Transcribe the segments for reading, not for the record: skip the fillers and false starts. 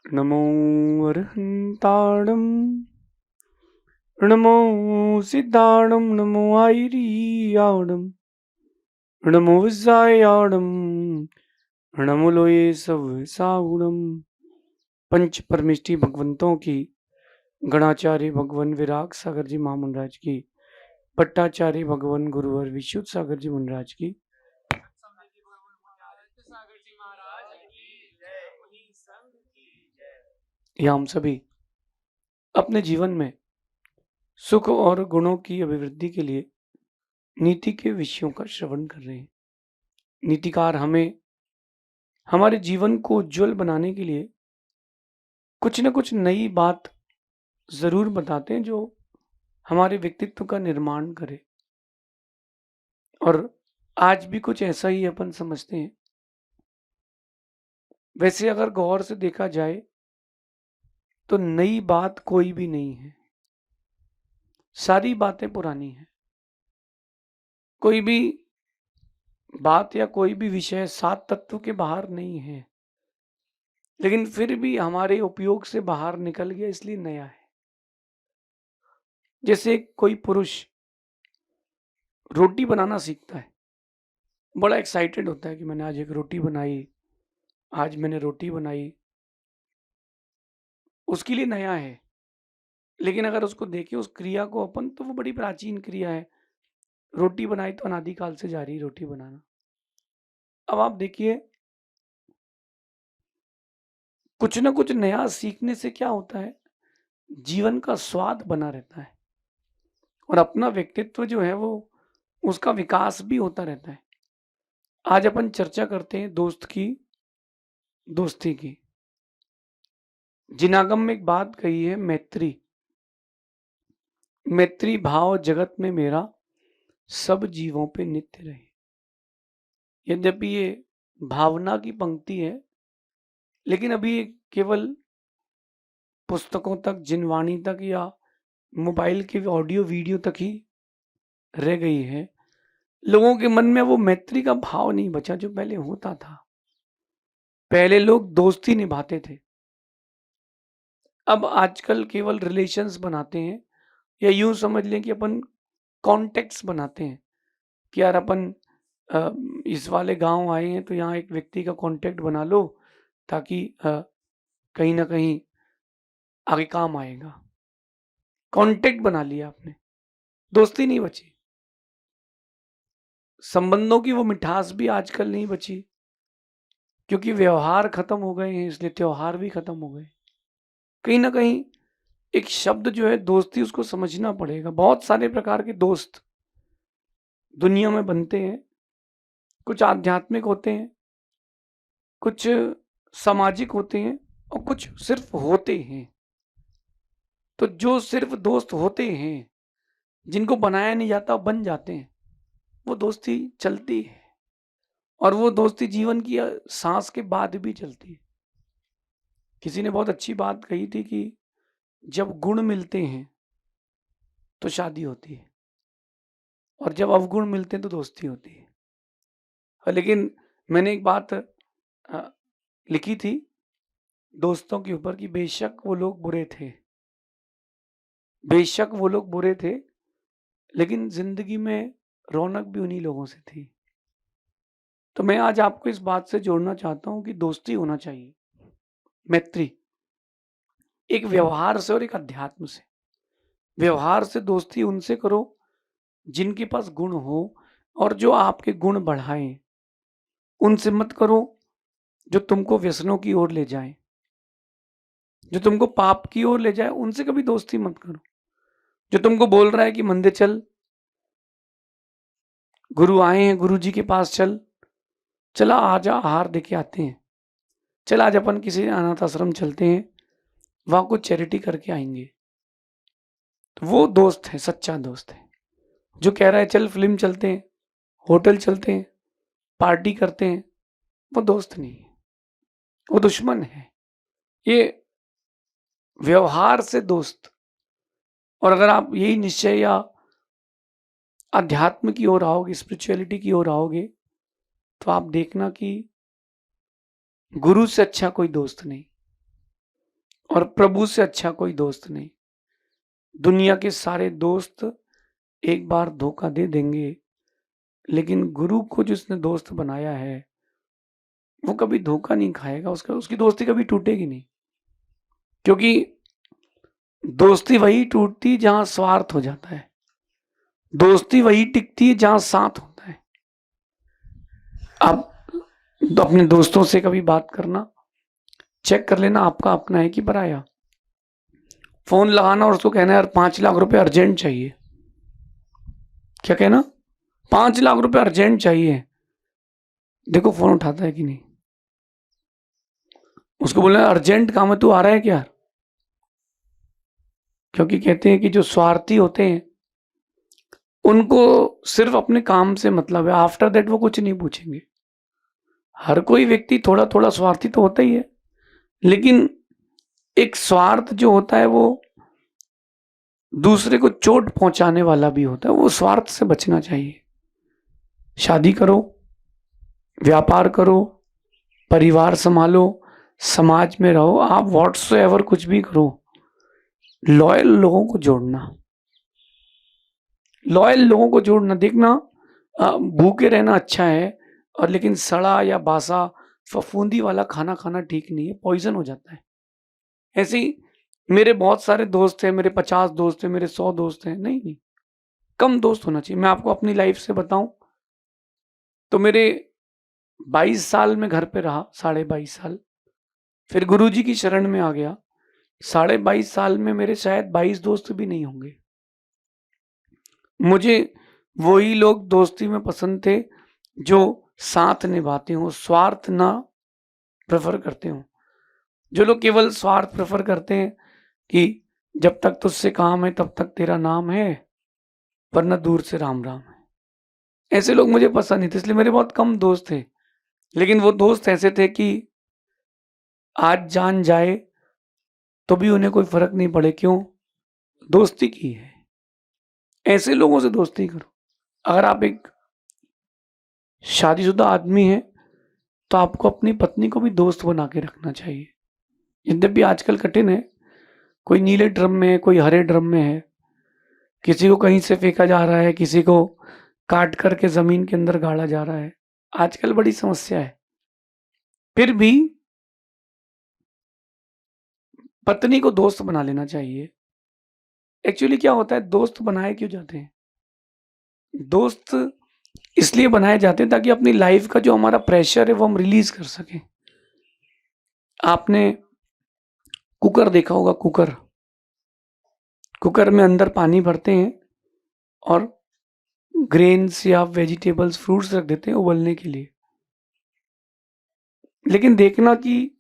नमो अरहन्ताणं नमो सिद्धाणं नमो आयरियाणं नमो विज्जायाणं नमो लोये सब साहुणम। पंच परमिष्टि भगवंतों की, गणाचार्य भगवान विराग सागर जी महामंडराज की, पट्टाचार्य भगवान गुरुवर विशुद्ध सागर जी महाराज की, या हम सभी अपने जीवन में सुख और गुणों की अभिवृद्धि के लिए नीति के विषयों का श्रवण कर रहे हैं। नीतिकार हमें हमारे जीवन को उज्जवल बनाने के लिए कुछ न कुछ नई बात ज़रूर बताते हैं जो हमारे व्यक्तित्व का निर्माण करे। और आज भी कुछ ऐसा ही अपन समझते हैं। वैसे अगर गौर से देखा जाए तो नई बात कोई भी नहीं है, सारी बातें पुरानी हैं। कोई भी बात या कोई भी विषय सात तत्व के बाहर नहीं है, लेकिन फिर भी हमारे उपयोग से बाहर निकल गया इसलिए नया है। जैसे कोई पुरुष रोटी बनाना सीखता है, बड़ा एक्साइटेड होता है कि मैंने आज एक रोटी बनाई, आज मैंने रोटी बनाई, उसके लिए नया है। लेकिन अगर उसको देखें उस क्रिया को अपन, तो वो बड़ी प्राचीन क्रिया है। रोटी बनाई तो अनादिकाल से जारी रोटी बनाना। अब आप देखिए, कुछ ना कुछ नया सीखने से क्या होता है, जीवन का स्वाद बना रहता है और अपना व्यक्तित्व जो है वो उसका विकास भी होता रहता है। आज अपन चर्चा करते हैं दोस्त की दोस्ती की। जिनागम में एक बात कही है, मैत्री मैत्री भाव जगत में मेरा सब जीवों पे नित्य रहे। यद्यपि ये भावना की पंक्ति है, लेकिन अभी ये केवल पुस्तकों तक, जिनवाणी तक या मोबाइल के ऑडियो वीडियो तक ही रह गई है। लोगों के मन में वो मैत्री का भाव नहीं बचा जो पहले होता था। पहले लोग दोस्ती निभाते थे, अब आजकल केवल रिलेशंस बनाते हैं, या यूं समझ लें कि अपन कॉन्टेक्ट्स बनाते हैं कि यार अपन अ, इस वाले गांव आए हैं तो यहाँ एक व्यक्ति का कांटेक्ट बना लो, ताकि कहीं ना कहीं आगे काम आएगा। कांटेक्ट बना लिया आपने, दोस्ती नहीं बची। संबंधों की वो मिठास भी आजकल नहीं बची, क्योंकि व्यवहार खत्म हो गए हैं, इसलिए त्योहार भी खत्म हो गए। कहीं ना कहीं एक शब्द जो है दोस्ती, उसको समझना पड़ेगा। बहुत सारे प्रकार के दोस्त दुनिया में बनते हैं। कुछ आध्यात्मिक होते हैं, कुछ सामाजिक होते हैं, और कुछ सिर्फ होते हैं। तो जो सिर्फ दोस्त होते हैं, जिनको बनाया नहीं जाता बन जाते हैं, वो दोस्ती चलती है। और वो दोस्ती जीवन की सांस के बाद भी चलती है। किसी ने बहुत अच्छी बात कही थी कि जब गुण मिलते हैं तो शादी होती है, और जब अवगुण मिलते हैं तो दोस्ती होती है। लेकिन मैंने एक बात लिखी थी दोस्तों के ऊपर कि बेशक वो लोग बुरे थे, बेशक वो लोग बुरे थे, लेकिन जिंदगी में रौनक भी उन्हीं लोगों से थी। तो मैं आज आपको इस बात से जोड़ना चाहता हूं कि दोस्ती होना चाहिए, मैत्री, एक व्यवहार से और एक अध्यात्म से। व्यवहार से दोस्ती उनसे करो जिनके पास गुण हो और जो आपके गुण बढ़ाएं। उनसे मत करो जो तुमको व्यसनों की ओर ले जाए, जो तुमको पाप की ओर ले जाए। उनसे कभी दोस्ती मत करो। जो तुमको बोल रहा है कि मंदिर चल, गुरु आए हैं, गुरु जी के पास चल, चला आजा आहार देके आते हैं, चल आज अपन किसी अनाथ आश्रम चलते हैं, वहां कुछ चैरिटी करके आएंगे। तो वो दोस्त है, सच्चा दोस्त है। जो कह रहा है चल फिल्म चलते हैं, होटल चलते हैं, पार्टी करते हैं, वो दोस्त नहीं है, वो दुश्मन है। ये व्यवहार से दोस्त। और अगर आप यही निश्चय या अध्यात्म की ओर आओगे, स्पिरिचुअलिटी की ओर आओगे, तो आप देखना कि गुरु से अच्छा कोई दोस्त नहीं। और प्रभु से अच्छा कोई दोस्त नहीं। दुनिया के सारे दोस्त एक बार धोखा दे देंगे, लेकिन गुरु को जिसने दोस्त बनाया है, वो कभी धोखा नहीं खाएगा, उसकी दोस्ती कभी टूटेगी नहीं। क्योंकि दोस्ती वही टूटती जहां स्वार्थ हो जाता है, दोस्ती वही टिकती है जहां साथ होता है। आप तो अपने दोस्तों से कभी बात करना, चेक कर लेना आपका अपना है कि पराया। फोन लगाना और उसको कहना यार 5 लाख रुपए अर्जेंट चाहिए। क्या कहना? 5 लाख रुपए अर्जेंट चाहिए। देखो फोन उठाता है कि नहीं। उसको बोलना अर्जेंट काम है, तू आ रहा है क्या? क्योंकि कहते हैं कि जो स्वार्थी होते हैं उनको सिर्फ अपने काम से मतलब है, आफ्टर दैट वो कुछ नहीं पूछेंगे। हर कोई व्यक्ति थोड़ा थोड़ा स्वार्थी तो होता ही है, लेकिन एक स्वार्थ जो होता है वो दूसरे को चोट पहुंचाने वाला भी होता है, वो स्वार्थ से बचना चाहिए। शादी करो, व्यापार करो, परिवार संभालो, समाज में रहो, आप व्हाट्सएवर कुछ भी करो, लॉयल लोगों को जोड़ना, लॉयल लोगों को जोड़ना। देखना भूखे रहना अच्छा है, और लेकिन सड़ा या बासा फफूंदी वाला खाना खाना ठीक नहीं है, पॉइजन हो जाता है। ऐसे ही मेरे बहुत सारे दोस्त हैं, मेरे 50 दोस्त हैं, मेरे 100 दोस्त हैं, नहीं नहीं, कम दोस्त होना चाहिए। मैं आपको अपनी लाइफ से बताऊं तो मेरे 22 साल में घर पे रहा, 22.5 साल, फिर गुरुजी की शरण में आ गया। 22.5 साल में मेरे शायद 22 दोस्त भी नहीं होंगे। मुझे वही लोग दोस्ती में पसंद थे जो साथ निभाते हो, स्वार्थ ना प्रेफर करते हो। जो लोग केवल स्वार्थ प्रेफर करते हैं कि जब तक तुझसे काम है तब तक तेरा नाम है, वरना दूर से राम राम है, ऐसे लोग मुझे पसंद नहीं थे। इसलिए मेरे बहुत कम दोस्त थे, लेकिन वो दोस्त ऐसे थे कि आज जान जाए तो भी उन्हें कोई फर्क नहीं पड़े। क्यों? दोस्ती की है। ऐसे लोगों से दोस्ती करो। अगर आप एक शादीशुदा आदमी हैं तो आपको अपनी पत्नी को भी दोस्त बना के रखना चाहिए। यद्यपि आजकल कठिन है, कोई नीले ड्रम में है, कोई हरे ड्रम में है, किसी को कहीं से फेंका जा रहा है, किसी को काट करके जमीन के अंदर गाड़ा जा रहा है। आजकल बड़ी समस्या है। फिर भी पत्नी को दोस्त बना लेना चाहिए। एक्चुअली क्या होता है, दोस्त बनाए क्यों जाते हैं? दोस्त इसलिए बनाए जाते हैं ताकि अपनी लाइफ का जो हमारा प्रेशर है वो हम रिलीज कर सकें। आपने कुकर देखा होगा, कुकर, कुकर में अंदर पानी भरते हैं और ग्रेन्स या वेजिटेबल्स, फ्रूट्स रख देते हैं उबलने के लिए। लेकिन देखना कि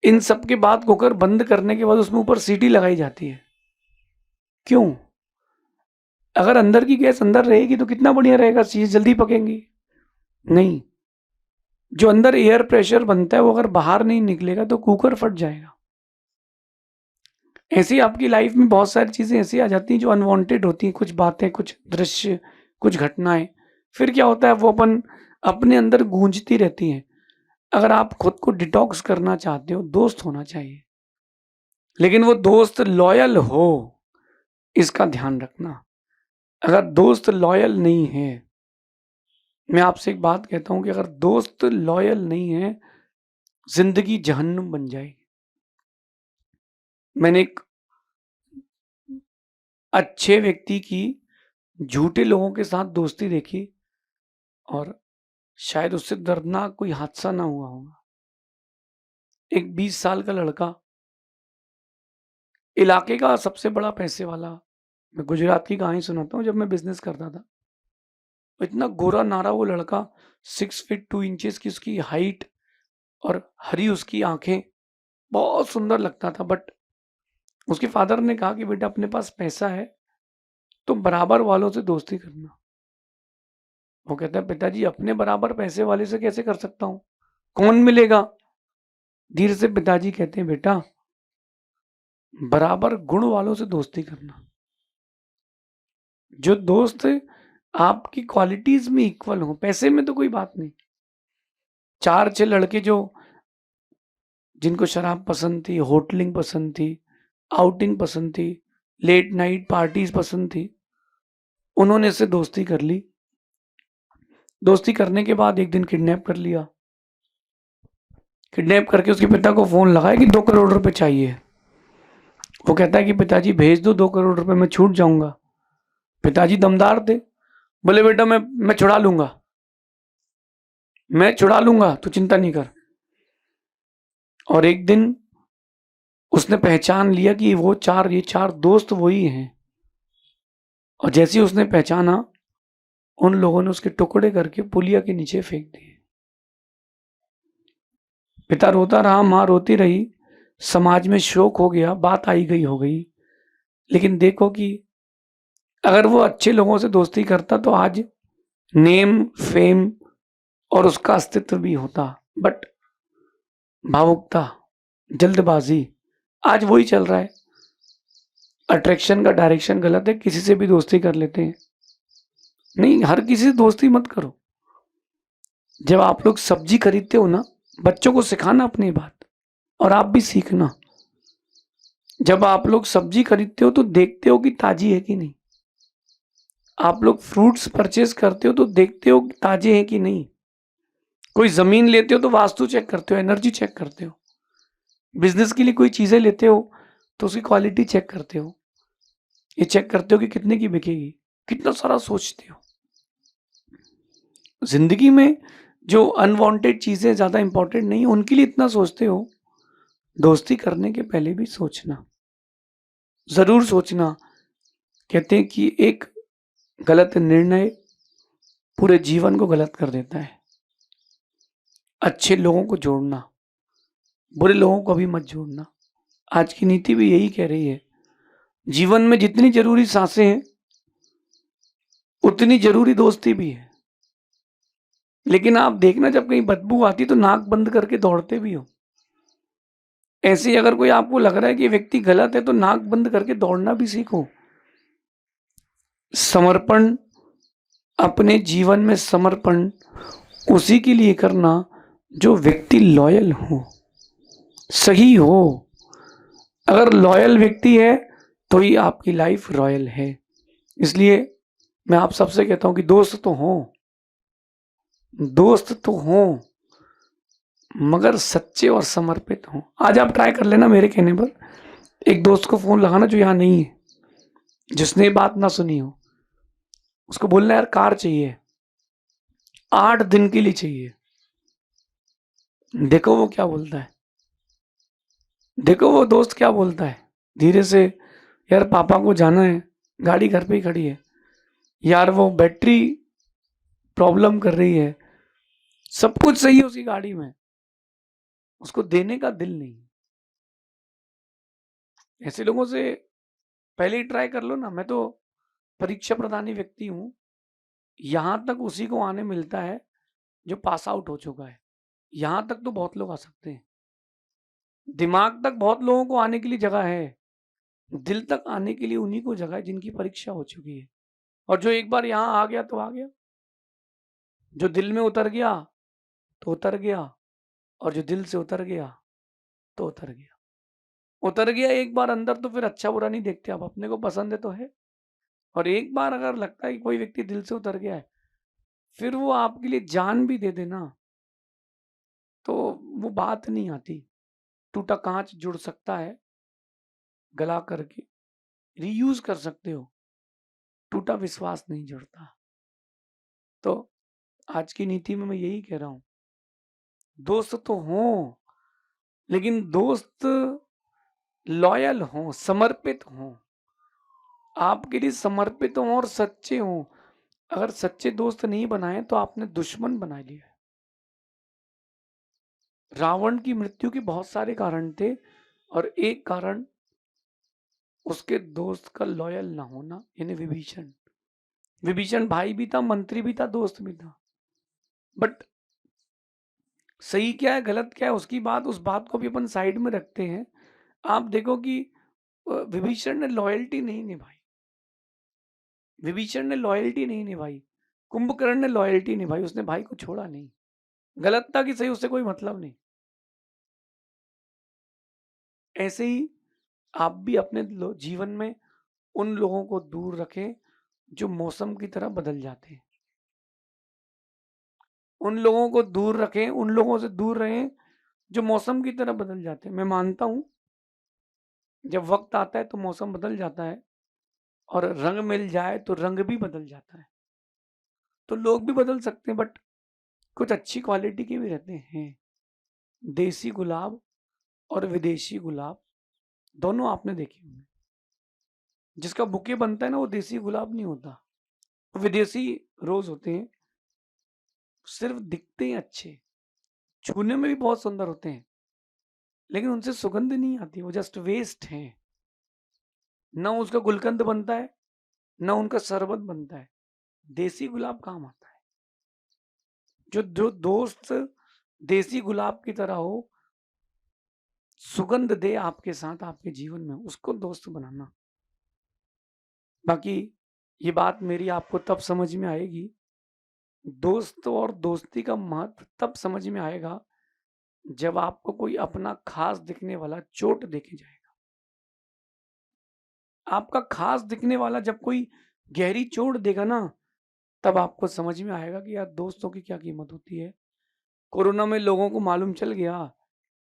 इन सब के बाद कुकर बंद करने के बाद उसमें ऊपर सीटी लगाई जाती है। क्यों? अगर अंदर की गैस अंदर रहेगी तो कितना बढ़िया रहेगा, चीज जल्दी पकेंगी। नहीं, जो अंदर एयर प्रेशर बनता है वो अगर बाहर नहीं निकलेगा तो कुकर फट जाएगा। ऐसी आपकी लाइफ में बहुत सारी चीजें ऐसी आ जाती हैं जो अनवांटेड होती हैं, कुछ बातें, कुछ दृश्य, कुछ घटनाएं। फिर क्या होता है, वो अपने अंदर गूंजती रहती हैं। अगर आप खुद को डिटॉक्स करना चाहते हो, दोस्त होना चाहिए, लेकिन वो दोस्त लॉयल हो, इसका ध्यान रखना। अगर दोस्त लॉयल नहीं है, मैं आपसे एक बात कहता हूं कि अगर दोस्त लॉयल नहीं है, जिंदगी जहन्नुम बन जाएगी। मैंने एक अच्छे व्यक्ति की झूठे लोगों के साथ दोस्ती देखी, और शायद उससे दर्दनाक कोई हादसा ना हुआ होगा। एक 20 साल का लड़का, इलाके का सबसे बड़ा पैसे वाला। मैं गुजरात की कहानी सुनाता हूँ। जब मैं बिजनेस करता था, इतना गोरा नारा वो लड़का, 6 फीट 2 इंचेस की उसकी हाइट, और हरी उसकी आंखें, बहुत सुंदर लगता था। बट उसके फादर ने कहा कि बेटा अपने पास पैसा है तो बराबर वालों से दोस्ती करना। वो कहता है पिताजी अपने बराबर पैसे वाले से कैसे कर सकता हूँ, कौन मिलेगा? धीरे से पिताजी कहते हैं बेटा बराबर गुण वालों से दोस्ती करना। जो दोस्त आपकी क्वालिटीज में इक्वल हो, पैसे में तो कोई बात नहीं। 4-6 लड़के जो जिनको शराब पसंद थी, होटलिंग पसंद थी, आउटिंग पसंद थी, लेट नाइट पार्टीज पसंद थी, उन्होंने इससे दोस्ती कर ली। दोस्ती करने के बाद एक दिन किडनैप कर लिया। किडनैप करके उसके पिता को फ़ोन लगाया कि 2 करोड़ रुपए चाहिए। वो कहता है कि पिताजी भेज दो 2 करोड़ रुपए, मैं छूट जाऊँगा। पिताजी दमदार थे, बोले बेटा मैं छुड़ा लूँगा, मैं छुड़ा लूँगा, तू चिंता नहीं कर। और एक दिन उसने पहचान लिया कि ये 4 दोस्त वही हैं। और जैसे ही उसने पहचाना, उन लोगों ने उसके टुकड़े करके पुलिया के नीचे फेंक दिए। पिता रोता रहा, माँ रोती रही, समाज में शोक हो गया, बात आई गई हो गई। लेकिन देखो कि अगर वो अच्छे लोगों से दोस्ती करता तो आज नेम, फेम और उसका अस्तित्व भी होता। बट भावुकता, जल्दबाजी, आज वही चल रहा है। अट्रैक्शन का डायरेक्शन गलत है, किसी से भी दोस्ती कर लेते हैं। नहीं, हर किसी से दोस्ती मत करो। जब आप लोग सब्जी खरीदते हो ना, बच्चों को सिखाना अपनी बात, और आप भी सीखना। जब आप लोग सब्जी खरीदते हो तो देखते हो कि ताजी है कि नहीं। आप लोग फ्रूट्स परचेज करते हो तो देखते हो कि ताजे हैं कि नहीं। कोई जमीन लेते हो तो वास्तु चेक करते हो, एनर्जी चेक करते हो। बिजनेस के लिए कोई चीजें लेते हो तो उसकी क्वालिटी चेक करते हो। ये चेक करते हो कि कितने की बिकेगी। कितना सारा सोचते हो। जिंदगी में जो अनवांटेड चीजें ज्यादा इंपॉर्टेंट नहीं, उनके लिए इतना सोचते हो। दोस्ती करने के पहले भी सोचना, जरूर सोचना। कहते हैं कि एक गलत निर्णय पूरे जीवन को गलत कर देता है। अच्छे लोगों को जोड़ना, बुरे लोगों को भी मत जोड़ना। आज की नीति भी यही कह रही है। जीवन में जितनी जरूरी सांसें हैं, उतनी जरूरी दोस्ती भी है। लेकिन आप देखना, जब कहीं बदबू आती तो नाक बंद करके दौड़ते भी हो। ऐसे ही अगर कोई आपको लग रहा है कि व्यक्ति गलत है तो नाक बंद करके दौड़ना भी सीखो। समर्पण, अपने जीवन में समर्पण उसी के लिए करना जो व्यक्ति लॉयल हो, सही हो। अगर लॉयल व्यक्ति है तो ही आपकी लाइफ रॉयल है। इसलिए मैं आप सबसे कहता हूं कि दोस्त तो हो, दोस्त तो हो, मगर सच्चे और समर्पित हो। आज आप ट्राई कर लेना मेरे कहने पर, एक दोस्त को फोन लगाना जो यहां नहीं है, जिसने बात ना सुनी हो। उसको बोलना यार कार चाहिए, 8 दिन के लिए चाहिए। देखो वो क्या बोलता है, देखो वो दोस्त क्या बोलता है। धीरे से, यार पापा को जाना है, गाड़ी घर पे ही खड़ी है, यार वो बैटरी प्रॉब्लम कर रही है, सब कुछ सही है उसकी गाड़ी में, उसको देने का दिल नहीं। ऐसे लोगों से पहले ही ट्राई कर लो ना। मैं तो परीक्षा प्रदानी व्यक्ति हूं, यहां तक उसी को आने मिलता है जो पास आउट हो चुका है। यहां तक तो बहुत लोग आ सकते हैं, दिमाग तक बहुत लोगों को आने के लिए जगह है, दिल तक आने के लिए उन्हीं को जगह है जिनकी परीक्षा हो चुकी है। और जो एक बार यहाँ आ गया तो आ गया, जो दिल में उतर गया तो उतर गया, और जो दिल से उतर गया तो उतर गया। उतर गया एक बार अंदर तो फिर अच्छा बुरा नहीं देखते, अब अपने को पसंद है तो है। और एक बार अगर लगता है कि कोई व्यक्ति दिल से उतर गया है, फिर वो आपके लिए जान भी दे देना तो वो बात नहीं आती। टूटा कांच जुड़ सकता है, गला करके रीयूज कर सकते हो, टूटा विश्वास नहीं जुड़ता। तो आज की नीति में मैं यही कह रहा हूं, दोस्त तो हो, लेकिन दोस्त लॉयल हो, समर्पित हो, आपके लिए समर्पित हो और सच्चे हो। अगर सच्चे दोस्त नहीं बनाए तो आपने दुश्मन बना लिया है। रावण की मृत्यु के बहुत सारे कारण थे, और एक कारण उसके दोस्त का लॉयल ना होना, यानी विभीषण। विभीषण भाई भी था, मंत्री भी था, दोस्त भी था। बट सही क्या है गलत क्या है उसकी बात, उस बात को भी अपन साइड में रखते हैं। आप देखो कि विभीषण ने लॉयल्टी नहीं निभाई, विभीषण ने लॉयल्टी नहीं निभाई, कुंभकर्ण ने लॉयल्टी निभाई, उसने भाई को छोड़ा नहीं। गलत था कि सही, उससे कोई मतलब नहीं। ऐसे ही आप भी अपने जीवन में उन लोगों को दूर रखें जो मौसम की तरह बदल जाते हैं। उन लोगों को दूर रखें, उन लोगों से दूर रहें जो मौसम की तरह बदल जाते हैं। मैं मानता हूँ जब वक्त आता है तो मौसम बदल जाता है और रंग मिल जाए तो रंग भी बदल जाता है। तो लोग भी बदल सकते हैं, बट कुछ अच्छी क्वालिटी के भी रहते हैं। देसी गुलाब और विदेशी गुलाब दोनों आपने देखे होंगे। जिसका बुके बनता है ना वो देसी गुलाब नहीं होता, विदेशी रोज होते हैं। सिर्फ दिखते हैं अच्छे, छूने में भी बहुत सुंदर होते हैं, लेकिन उनसे सुगंध नहीं आती, वो जस्ट वेस्ट हैं। ना उसका गुलकंद बनता है, ना उनका शरबत बनता है। देसी गुलाब काम आता है। जो दोस्त देसी गुलाब की तरह हो, सुगंध दे आपके साथ आपके जीवन में, उसको दोस्त बनाना। बाकी ये बात मेरी आपको तब समझ में आएगी, दोस्त और दोस्ती का महत्व तब समझ में आएगा जब आपको कोई अपना खास दिखने वाला चोट देके जाएगा। आपका खास दिखने वाला जब कोई गहरी चोट देगा ना, तब आपको समझ में आएगा कि यार दोस्तों की क्या कीमत होती है। कोरोना में लोगों को मालूम चल गया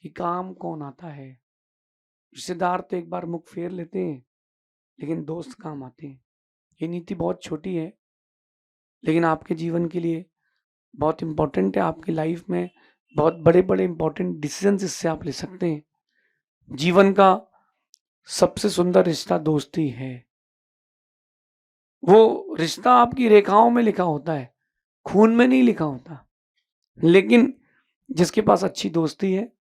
कि काम कौन आता है। रिश्तेदार तो एक बार मुख फेर लेते हैं, लेकिन दोस्त काम आते हैं। ये नीति बहुत छोटी है, लेकिन आपके जीवन के लिए बहुत इम्पोर्टेंट है। आपकी लाइफ में बहुत बड़े-बड़े इम्पोर्टेंट डिसीजंस इससे आप ले सकते हैं। जीवन का सबसे सुंदर रिश्ता दोस्ती है। वो रिश्ता आपकी रेखाओं में लिखा होता है, खून में नहीं लिखा होता। लेकिन जिसके पास अच्छी दोस्ती है,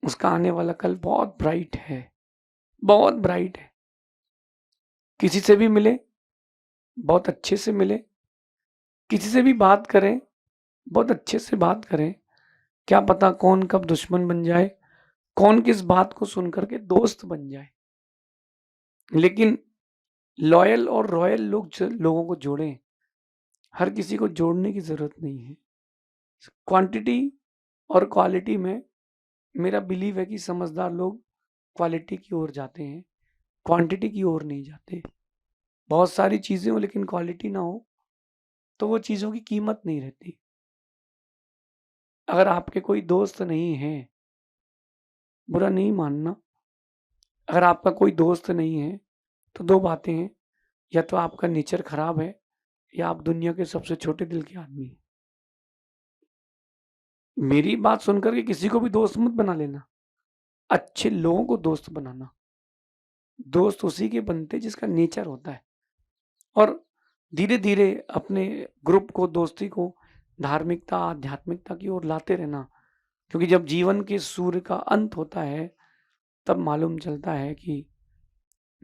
उसका आने वाला कल बहुत ब्राइट है, बहुत ब्राइट है। किसी से भी मिले, बहुत अच्छे से मिले, किसी से भी बात करें, बहुत अच्छे से बात करें। क्या पता कौन कब दुश्मन बन जाए, कौन किस बात को सुन कर के दोस्त बन जाए। लेकिन लॉयल और रॉयल लोगों को जोड़ें, हर किसी को जोड़ने की ज़रूरत नहीं है। क्वांटिटी और क्वालिटी में मेरा बिलीव है कि समझदार लोग क्वालिटी की ओर जाते हैं, क्वांटिटी की ओर नहीं जाते। बहुत सारी चीज़ें हो लेकिन क्वालिटी ना हो, तो वो चीज़ों की कीमत नहीं रहती। अगर आपके कोई दोस्त नहीं है, बुरा नहीं मानना, अगर आपका कोई दोस्त नहीं है, तो 2 बातें हैं, या तो आपका नेचर खराब है या आप दुनिया के सबसे छोटे दिल के आदमी हैं। मेरी बात सुनकर के किसी को भी दोस्त मत बना लेना, अच्छे लोगों को दोस्त बनाना। दोस्त उसी के बनते जिसका नेचर होता है, और धीरे-धीरे अपने ग्रुप को, दोस्ती को धार्मिकता, आध्यात्मिकता की ओर लाते रहना। क्योंकि जब जीवन के सूर्य का अंत होता है, तब मालूम चलता है कि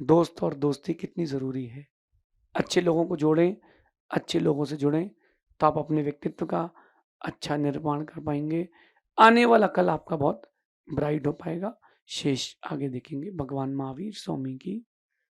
दोस्त और दोस्ती कितनी ज़रूरी है। अच्छे लोगों को जोड़ें, अच्छे लोगों से जुड़ें, तो आप अपने व्यक्तित्व का अच्छा निर्माण कर पाएँगे। आने वाला कल आपका बहुत ब्राइट हो पाएगा। शेष आगे देखेंगे। भगवान महावीर स्वामी की